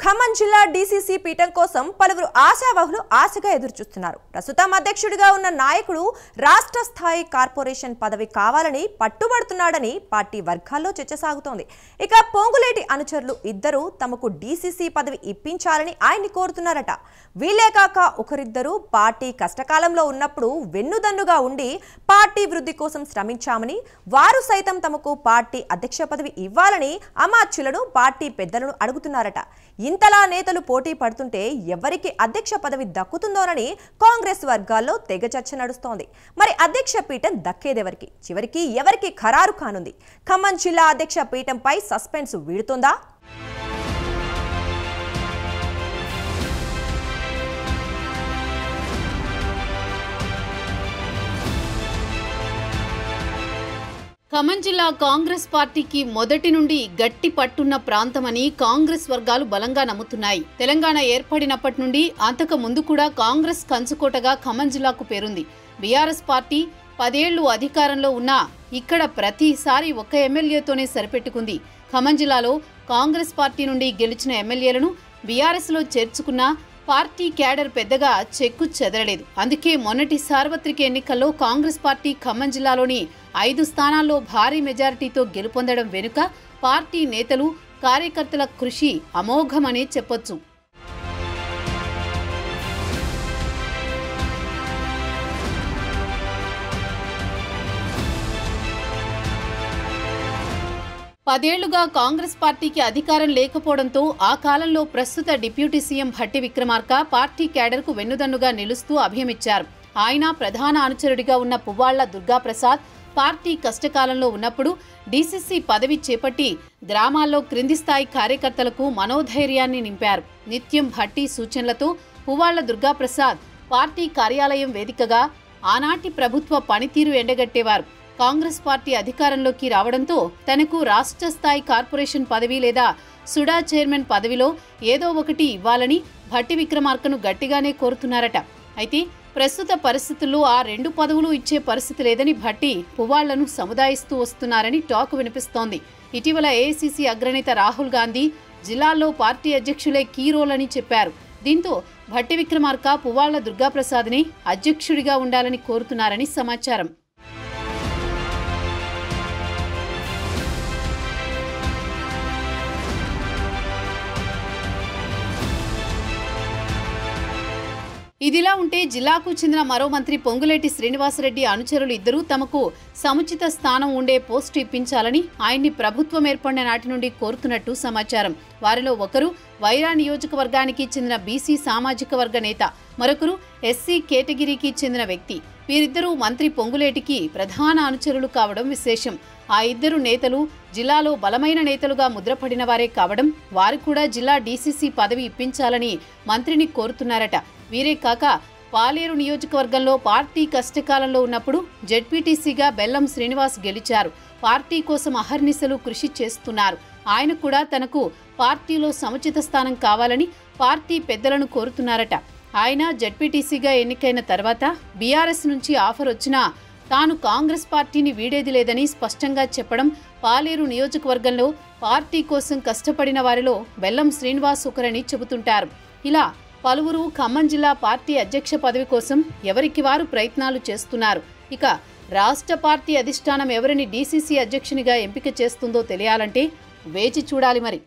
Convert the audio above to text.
ఖమ్మం జిల్లా డీసీసీ పీఠం కోసం పలువురు ఆశావహులు ఆశగా ఎదురుచూస్తున్నారు. ప్రస్తుతం అధ్యక్షుడిగా ఉన్న నాయకుడు రాష్ట్ర స్థాయి కార్పొరేషన్ పదవి కావాలని పట్టుబడుతున్నాడని పార్టీ వర్గాల్లో చర్చ సాగుతోంది. ఇక పొంగులేటి అనుచరులు ఇద్దరు తమకు డీసీసీ పదవి ఇప్పించాలని ఆయన్ని కోరుతున్నారట. వీలే కాక ఒకరిద్దరు పార్టీ కష్టకాలంలో ఉన్నప్పుడు వెన్నుదన్నుగా ఉండి పార్టీ వృద్ధి కోసం శ్రమించామని, వారు సైతం తమకు పార్టీ అధ్యక్ష పదవి ఇవ్వాలని అమాత్యులను పార్టీ పెద్దలను అడుగుతున్నారట. ఇంతలా నేతలు పోటీ పడుతుంటే ఎవరికి అధ్యక్ష పదవి దక్కుతుందోనని కాంగ్రెస్ వర్గాల్లో తెగ చర్చ నడుస్తోంది. మరి అధ్యక్ష పీఠం దక్కేదెవరికి? చివరికి ఎవరికి ఖరారు కానుంది? ఖమ్మం జిల్లా అధ్యక్ష పీఠంపై సస్పెన్స్ వీడుతుందా? ఖమ్మం జిల్లా కాంగ్రెస్ పార్టీకి మొదటి నుండి గట్టి పట్టున్న ప్రాంతమని కాంగ్రెస్ వర్గాలు బలంగా నమ్ముతున్నాయి. తెలంగాణ ఏర్పడినప్పటి నుండి అంతకు ముందు కూడా కాంగ్రెస్ కంచుకోటగా ఖమ్మం జిల్లాకు పేరుంది. బీఆర్ఎస్ పార్టీ 10 ఏళ్లు అధికారంలో ఉన్నా ఇక్కడ ప్రతిసారి ఒక్క ఎమ్మెల్యేతోనే సరిపెట్టుకుంది. ఖమ్మం జిల్లాలో కాంగ్రెస్ పార్టీ నుండి గెలిచిన ఎమ్మెల్యేలను బీఆర్ఎస్లో చేర్చుకున్న పార్టీ క్యాడర్ పెద్దగా చెక్కు చెదరలేదు. అందుకే మొన్నటి సార్వత్రిక ఎన్నికల్లో కాంగ్రెస్ పార్టీ ఖమ్మం జిల్లాలోని 5 స్థానాల్లో భారీ మెజారిటీతో గెలుపొందడం వెనుక పార్టీ నేతలు, కార్యకర్తల కృషి అమోఘమనే చెప్పొచ్చు. పదేళ్లుగా కాంగ్రెస్ పార్టీకి అధికారం లేకపోవడంతో ఆ కాలంలో ప్రస్తుత deputy CM Bhatti Vikramarka party క్యాడర్కు వెన్నుదన్నుగా నిలుస్తూ అభయమిచ్చారు. ఆయన ప్రధాన అనుచరుడిగా ఉన్న పువ్వాళ్ల దుర్గాప్రసాద్ పార్టీ కష్టకాలంలో ఉన్నప్పుడు డీసీసీ పదవి చేపట్టి గ్రామాల్లో క్రింది స్థాయి కార్యకర్తలకు మనోధైర్యాన్ని నింపారు. నిత్యం భట్టి సూచనలతో పువ్వాళ్ల దుర్గాప్రసాద్ పార్టీ కార్యాలయం వేదికగా ఆనాటి ప్రభుత్వ పనితీరు ఎండగట్టేవారు. కాంగ్రెస్ పార్టీ అధికారంలోకి రావడంతో తనకు రాష్ట్ర స్థాయి కార్పొరేషన్ పదవి లేదా సుడా చైర్మన్ పదవిలో ఏదో ఒకటి ఇవ్వాలని భట్టి విక్రమార్కను గట్టిగానే కోరుతున్నారట. అయితే ప్రస్తుత పరిస్థితుల్లో ఆ 2 పదవులు ఇచ్చే పరిస్థితి లేదని భట్టి పువ్వాళ్లను సముదాయిస్తూ వస్తున్నారని టాక్ వినిపిస్తోంది. ఇటీవల ఏఐసీసీ అగ్రనేత రాహుల్ గాంధీ జిల్లాల్లో పార్టీ అధ్యక్షులే కీ రోల్ అని చెప్పారు. దీంతో భట్టి విక్రమార్క పువ్వాళ్ల దుర్గాప్రసాద్ని అధ్యక్షుడిగా ఉండాలని కోరుతున్నారని సమాచారం. ఇదిలా ఉంటే జిల్లాకు చెందిన మరో మంత్రి పొంగులేటి శ్రీనివాసరెడ్డి అనుచరులు ఇద్దరూ తమకు సముచిత స్థానం ఉండే పోస్టు ఇప్పించాలని ఆయన్ని ప్రభుత్వం ఏర్పడిన నాటి నుండి కోరుతున్నట్టు సమాచారం. వారిలో ఒకరు వైరా నియోజకవర్గానికి చెందిన బీసీ సామాజిక వర్గ నేత, మరొకరు ఎస్సీ కేటగిరీకి చెందిన వ్యక్తి. వీరిద్దరూ మంత్రి పొంగులేటికి ప్రధాన అనుచరులు కావడం విశేషం. ఆ ఇద్దరు నేతలు జిల్లాలో బలమైన నేతలుగా ముద్రపడిన వారే కావడం వారు కూడా జిల్లా డీసీసీ పదవి ఇప్పించాలని మంత్రిని కోరుతున్నారట. వీరే కాక పాలేరు నియోజకవర్గంలో పార్టీ కష్టకాలంలో ఉన్నప్పుడు జెడ్పీటీసీగా బెల్లం శ్రీనివాస్ గెలిచారు. పార్టీ కోసం అహర్నిశలు కృషి చేస్తున్నారు. ఆయన కూడా తనకు పార్టీలో సముచిత స్థానం కావాలని పార్టీ పెద్దలను కోరుతున్నారట. ఆయన జెడ్పీటీసీగా ఎన్నికైన తర్వాత బీఆర్ఎస్ నుంచి ఆఫర్ వచ్చినా తాను కాంగ్రెస్ పార్టీని వీడేది లేదని స్పష్టంగా చెప్పడం పాలేరు నియోజకవర్గంలో పార్టీ కోసం కష్టపడిన వారిలో బెల్లం శ్రీనివాస్ ఒకరని చెబుతుంటారు. ఇలా పలువురు ఖమ్మం జిల్లా పార్టీ అధ్యక్ష పదవి కోసం ఎవరికి వారు ప్రయత్నాలు చేస్తున్నారు. ఇక రాష్ట్ర పార్టీ అధిష్టానం ఎవరిని డీసీసీ అధ్యక్షునిగా ఎంపిక చేస్తుందో తెలియాలంటే వేచి చూడాలి మరి.